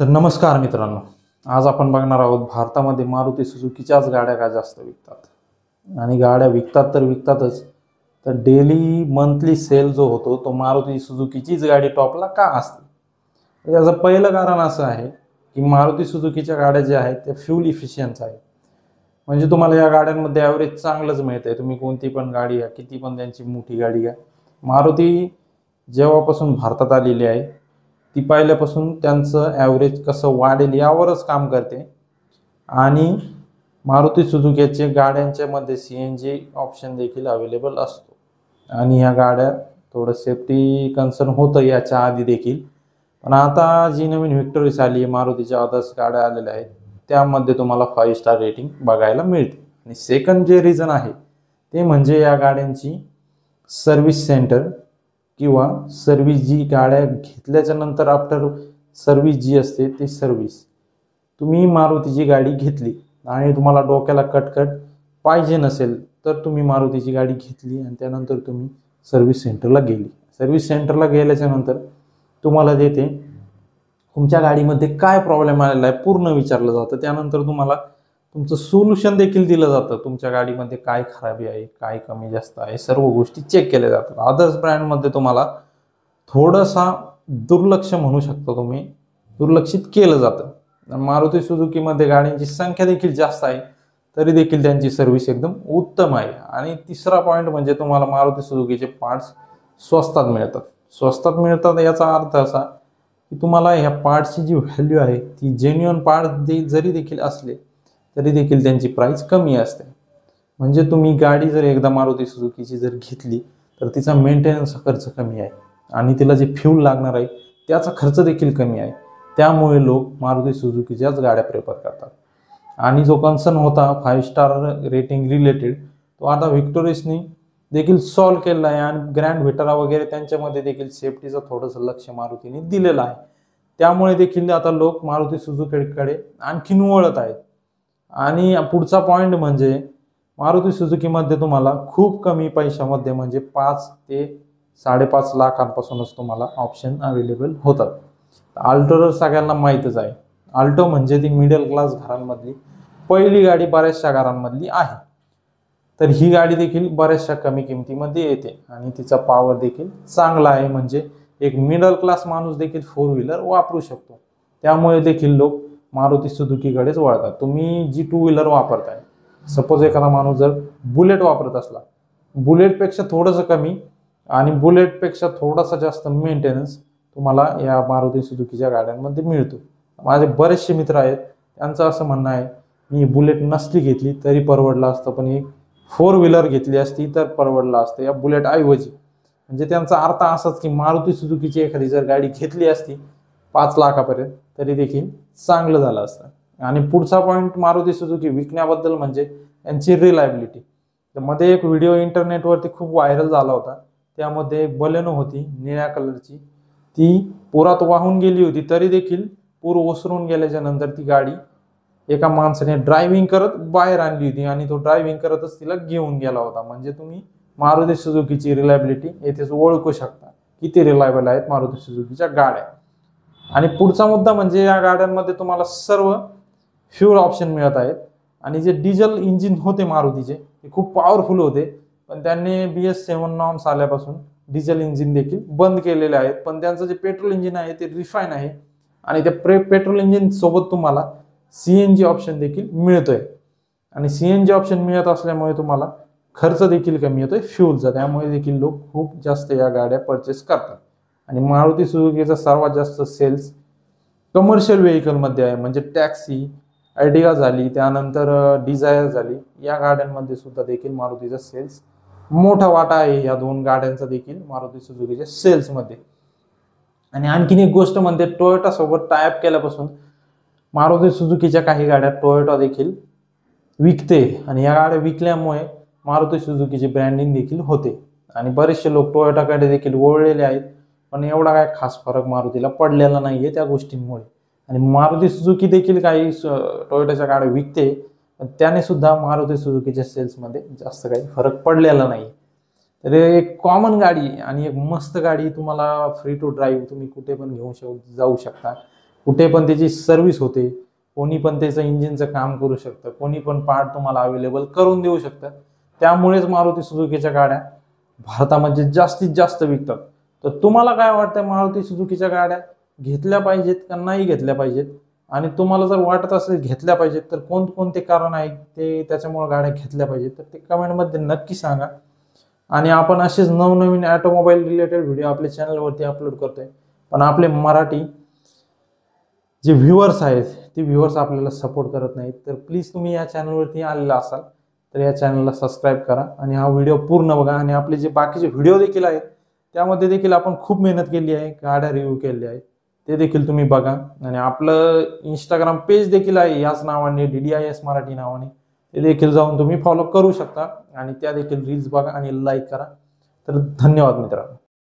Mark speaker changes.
Speaker 1: तर नमस्कार मित्रांनो, आज आपण बघणार आहोत भारतामध्ये मारुती सुझुकीच्याच गाड्या का जास्त विकतात आणि गाड्या विकतात तर विकतातच, तर डेली मंथली सेल जो होतो तो मारुती सुझुकीचीच गाडी टॉपला का असते। याचं पहिलं कारण असं आहे की मारुती सुझुकीच्या गाड्या ज्या आहेत त्या फ्यूल इफिशियंट आहेत। म्हणजे तुम्हाला या गाड्यांमध्ये ॲव्हरेज चांगलंच मिळतंय। तुम्ही कोणती पण गाडी घ्या, किती पण त्यांची मोठी गाडी घ्या, मारुती जेव्हापासून भारतात आलेली आहे ती पहिल्यापासून त्यांचं ॲव्हरेज कसं वाढेल यावरच काम करते। आणि मारुती सुझुकीच्या गाड्यांच्या मध्ये CNG ऑप्शन देखील अवेलेबल असतो आणि ह्या गाड्या थोडं सेफ्टी कन्सर्न होतं याच्या आधी देखील, पण आता जी नवीन व्हिक्टोरिस आली, मारुतीच्या अदर्स गाड्या आलेल्या आहेत त्यामध्ये तुम्हाला 5 स्टार रेटिंग बघायला मिळते। आणि सेकंड जे रिझन आहे ते म्हणजे या गाड्यांची सर्व्हिस सेंटर किंवा सर्व्हिस, जी गाड्या घेतल्याच्या नंतर आफ्टर सर्व्हिस जी असते ती सर्व्हिस, तुम्ही मारुतीची गाडी घेतली आणि तुम्हाला डोक्याला कटकट पाहिजे नसेल तर तुम्ही मारुतीची गाडी घेतली आणि त्यानंतर तुम्ही सर्व्हिस सेंटरला गेली। सर्व्हिस सेंटरला गेल्याच्या नंतर तुम्हाला देते तुमच्या गाडीमध्ये काय प्रॉब्लेम आलेला आहे पूर्ण विचारलं जातं। त्यानंतर तुम्हाला तुमचं सोल्युशन देखील दिलं जातं, तुमच्या गाडीमध्ये काय खराबी आहे, काय कमी जास्त आहे, सर्व गोष्टी चेक केल्या जातात। अदर्स ब्रँडमध्ये तुम्हाला थोडंसा दुर्लक्ष म्हणू शकता तुम्ही, दुर्लक्षित केलं जातं। मारुती सुझुकीमध्ये गाड्यांची संख्या देखील जास्त आहे तरी देखील त्यांची सर्व्हिस एकदम उत्तम आहे। आणि तिसरा पॉईंट म्हणजे तुम्हाला मारुती सुझुकीचे पार्ट्स स्वस्तात मिळतात। स्वस्तात मिळतात याचा अर्थ असा की तुम्हाला ह्या पार्ट्सची जी व्हॅल्यू आहे ती जेन्युइन पार्ट जरी देखील असले तरी देखील त्यांची प्राइस कमी असते। म्हणजे तुम्ही गाडी जर एकदा मारुती सुझुकीची जर घेतली तर तिचा मेंटेनन्स खर्च कमी आहे आणि तिला जे फ्यूल लागणार आहे त्याचा खर्च देखील कमी आहे। त्यामुळे लोक मारुती सुझुकीच्याच गाड्या प्रेफर करतात। आणि जो कन्सर्न होता 5 स्टार रेटिंग रिलेटेड तो आता व्हिक्टोरिसनी देखील सॉल्व केला आहे आणि ग्रँड व्हिटारा वगैरे त्यांच्यामध्ये देखील सेफ्टीचं थोडंसं लक्ष मारुतीने दिलेलं आहे। त्यामुळे देखील आता लोक मारुती सुझुकीकडे आणखीन वळत आहेत। आणि पुढचा पॉईंट म्हणजे मारुती सुझुकीमध्ये तुम्हाला खूप कमी पैशामध्ये म्हणजे 5 ते 5.5 लाखांपासूनच तुम्हाला ऑप्शन अवेलेबल होतात। आल्टो सगळ्यांना माहीतच आहे, आल्टो म्हणजे ती मिडल क्लास घरांमधली पहिली गाडी बऱ्याचशा घरांमधली आहे। तर ही गाडी देखील बऱ्याचशा कमी किमतीमध्ये येते आणि तिचा पॉवर देखील चांगला आहे, म्हणजे एक मिडल क्लास माणूस देखील 4 व्हीलर वापरू शकतो। त्यामुळे देखील लोक मारुती सुझुकीकडेच वळतात। तुम्ही जी 2 व्हीलर वापरताय, सपोज एखादा माणूस जर बुलेट वापरत असला, बुलेटपेक्षा थोडंसं कमी आणि बुलेटपेक्षा थोडासा जास्त मेंटेनन्स तुम्हाला या मारुती सुझुकीच्या गाड्यांमध्ये मिळतो। माझे बरेचसे मित्र आहेत त्यांचं असं म्हणणं आहे मी बुलेट नसली घेतली तरी परवडलं असतं, पण एक 4 व्हीलर घेतली असती तर परवडलं असतं या बुलेट ऐवजी। म्हणजे त्यांचा अर्थ असाच की मारुती सुझुकीची एखादी जर गाडी घेतली असती 5 लाखापर्यंत तरी देखील चांगलं झालं असतं। आणि पुढचा पॉईंट मारुती सुझुकी विकण्याबद्दल म्हणजे यांची रिलायबिलिटी। मध्ये एक व्हिडिओ इंटरनेटवरती खूप व्हायरल झाला होता, त्यामध्ये एक बलेनो होती निळ्या कलरची, ती पुरात वाहून गेली होती तरी देखील पूर ओसरून गेल्याच्या नंतर ती गाडी एका माणसाने ड्रायव्हिंग करत बाहेर आणली होती आणि तो ड्रायव्हिंग करतच तिला घेऊन गेला होता। म्हणजे तुम्ही मारुती सुझुकीची रिलायबिलिटी येथेच ओळखू शकता किती रिलायबल आहेत मारुती सुझुकीच्या गाड्या। आणि पुढचा मुद्दा म्हणजे या गाड्यांमध्ये तुम्हाला सर्व फ्यूल ऑप्शन मिळत आहेत आणि जे डिझेल इंजिन होते मारुतीचे ते खूप पॉवरफुल होते, पण त्यांनी BS7 नॉर्म्स आल्यापासून डिझेल इंजिन देखील बंद केलेले आहेत। पण त्यांचं जे पेट्रोल इंजिन आहे ते रिफाईन आहे आणि त्या पेट्रोल इंजिन सोबत तुम्हाला CNG ऑप्शन देखील मिळतोय आणि CNG ऑप्शन मिळत असल्यामुळे तुम्हाला खर्च देखील कमी येतोय फ्यूलचा। त्यामुळे देखील लोक खूप जास्त या गाड्या परचेस करतात। आणि मारुती सुझुकीचा सर्वात जास्त सेल्स कमर्शियल व्हेकलमध्ये आहे, म्हणजे टॅक्सी, अर्टिगा झाली, त्यानंतर डिझायर झाली, या गाड्यांमध्ये सुद्धा देखील मारुतीचा सेल्स मोठा वाटा आहे या 2 गाड्यांचा देखील मारुती सुझुकीच्या सेल्समध्ये। आणि आणखीन एक गोष्ट म्हणजे टोयोटा सोबत टायअप केल्यापासून मारुती सुझुकीच्या काही गाड्या टोयोटा देखील विकते आणि या गाड्या विकल्यामुळे मारुती सुझुकीची ब्रँडिंग देखील होते आणि बरेचसे लोक टोयोटाकडे देखील वळलेले आहेत, पण एवढा काय खास फरक मारुतीला पडलेला नाहीये त्या गोष्टींमुळे। आणि मारुती सुझुकी देखील काही टोयोटाच्या गाड्या विकते, पण त्याने सुद्धा मारुती सुझुकीच्या सेल्समध्ये जास्त काही फरक पडलेला नाही। तर एक कॉमन गाडी आणि एक मस्त गाडी तुम्हाला फ्री टू ड्राईव्ह तुम्ही कुठे पण घेऊन जाऊ शकता। कुठे पण त्याची सर्व्हिस होते, कोणी पण त्याचं इंजिनचं काम करू शकतं, कोणी पण पार्ट तुम्हाला अवेलेबल करून देऊ शकतं. त्यामुळेच मारुती सुझुकीच्या गाड्या भारतामध्ये जास्तीत जास्त विकतात. तर तुम्हाला काय वाटतं, मारुती सुझुकीच्या गाड्या घेतल्या पाहिजेत का नाही घेतल्या पाहिजेत? आणि तुम्हाला जर वाटत असेल घेतल्या पाहिजेत तर कोणते कारण आहेत ते त्याच्यामुळे गाड्या घेतल्या पाहिजेत, तर ते कमेंटमध्ये नक्की सांगा. आणि आपण असेच नवनवीन ऑटोमोबाईल रिलेटेड व्हिडिओ आपल्या चॅनलवरती अपलोड करतोय. पण आपले मराठी जे व्ह्युअर्स आहेत ते व्ह्युअर्स आपल्याला सपोर्ट करत नाहीत. तर प्लीज तुम्ही या चॅनलवरती आलेला असाल तर या चॅनलला सबस्क्राईब करा आणि हा व्हिडिओ पूर्ण बघा. आणि आपले जे बाकीचे व्हिडिओ देखील आहेत त्यामध्ये देखील आपण खूप मेहनत केली आहे, गाड्या रिव्ह्यू केले आहे, ते देखील तुम्ही बघा. आणि आपलं इंस्टाग्राम पेज देखील आहे याच नावाने, DDIS मराठी नावाने, ते देखील जाऊन तुम्ही फॉलो करू शकता आणि त्या देखील रील्स बघा आणि लाईक करा. तर धन्यवाद मित्रांनो.